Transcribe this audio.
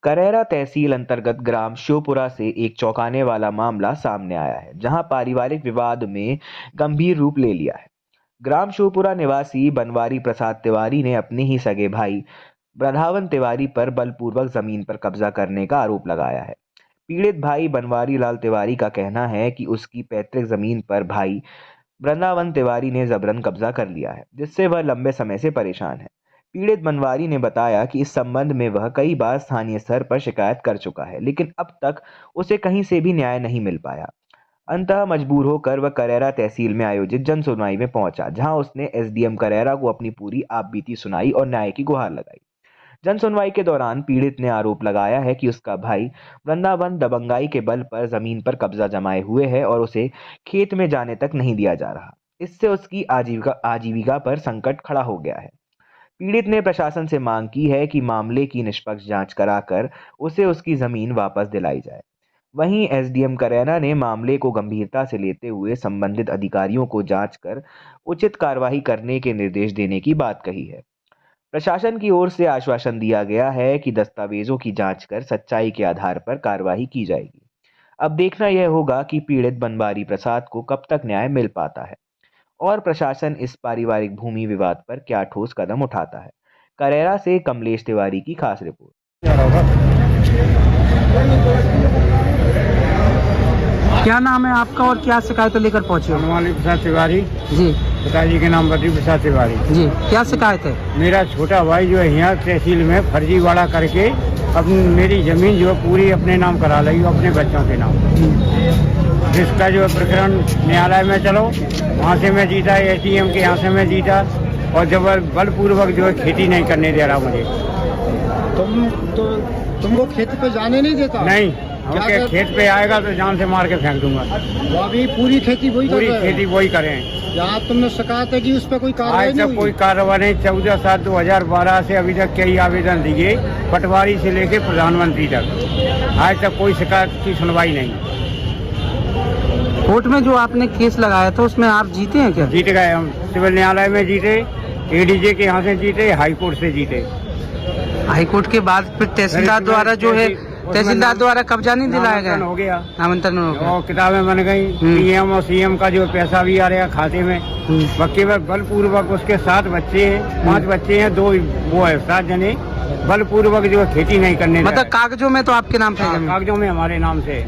करैरा तहसील अंतर्गत ग्राम शिवपुरा से एक चौंकाने वाला मामला सामने आया है, जहां पारिवारिक विवाद में गंभीर रूप ले लिया है। ग्राम शिवपुरा निवासी बनवारी प्रसाद तिवारी ने अपने ही सगे भाई ब्रधावन तिवारी पर बलपूर्वक जमीन पर कब्जा करने का आरोप लगाया है। पीड़ित भाई बनवारी लाल तिवारी का कहना है कि उसकी पैतृक जमीन पर भाई वृंदावन तिवारी ने जबरन कब्जा कर लिया है, जिससे वह लंबे समय से परेशान है। पीड़ित बनवारी ने बताया कि इस संबंध में वह कई बार स्थानीय स्तर पर शिकायत कर चुका है, लेकिन अब तक उसे कहीं से भी न्याय नहीं मिल पाया। अंततः मजबूर होकर वह करैरा तहसील में आयोजित जन सुनवाई में पहुंचा, जहां उसने एसडीएम करैरा को अपनी पूरी आपबीती सुनाई और न्याय की गुहार लगाई। जन सुनवाई के दौरान पीड़ित ने आरोप लगाया है कि उसका भाई वृंदावन दबंगाई के बल पर जमीन पर कब्जा जमाए हुए है और उसे खेत में जाने तक नहीं दिया जा रहा। इससे उसकी आजीविका पर संकट खड़ा हो गया है। पीड़ित ने प्रशासन से मांग की है कि मामले की निष्पक्ष जांच कराकर उसे उसकी जमीन वापस दिलाई जाए। वहीं एसडीएम करैरा ने मामले को गंभीरता से लेते हुए संबंधित अधिकारियों को जांच कर उचित कार्रवाई करने के निर्देश देने की बात कही है। प्रशासन की ओर से आश्वासन दिया गया है कि दस्तावेजों की जांच कर सच्चाई के आधार पर कार्रवाई की जाएगी। अब देखना यह होगा कि पीड़ित बनवारी प्रसाद को कब तक न्याय मिल पाता है और प्रशासन इस पारिवारिक भूमि विवाद पर क्या ठोस कदम उठाता है। करैरा से कमलेश तिवारी की खास रिपोर्ट। क्या नाम है आपका और क्या शिकायत लेकर पहुंचे हो? बनवारी प्रसाद तिवारी जी पिताजी के नाम बद्री प्रसाद तिवारी। जी, क्या शिकायत है? मेरा छोटा भाई जो है यहाँ तहसील में फर्जीवाड़ा करके अपनी मेरी जमीन जो है पूरी अपने नाम करा ली, अपने बच्चों के नाम, जिसका जो है प्रकरण न्यायालय में चलो, वहाँ से मैं जीता, एसडीएम के यहाँ से मैं जीता, और जब बलपूर्वक जो है खेती नहीं करने दे रहा मुझे। तुमको खेत पे जाने नहीं देता? नहीं, ओके, खेत पे आएगा तो जान से मार के फेंक दूंगा। वो अभी पूरी खेती वही करें। यहाँ तुमने शिकायत है कि उस पर कोई कार्रवाई आज तक कोई कार्रवाई नहीं। 14/7/2012 से अभी तक कई आवेदन दिए, पटवारी से लेके प्रधानमंत्री तक, आज तक कोई शिकायत की सुनवाई नहीं। कोर्ट में जो आपने केस लगाया था उसमें आप जीते हैं क्या? जीत गए हम, सिविल न्यायालय में जीते, एडीजे के यहाँ से जीते, हाई कोर्ट से जीते। हाई कोर्ट के बाद फिर तहसीलदार द्वारा जो है, तहसीलदार द्वारा कब्जा नहीं दिलाया गया? हो गया, नामांतरण हो गया, और किताबें बन गई, पीएम और सीएम का जो पैसा भी आ रहा खाते में। बाकी बलपूर्वक उसके 7 बच्चे हैं, 5 बच्चे हैं, 2 वो है, 7 जने बलपूर्वक जो खेती नहीं करने, मतलब कागजों में तो आपके नाम पे? कागजों में हमारे नाम से।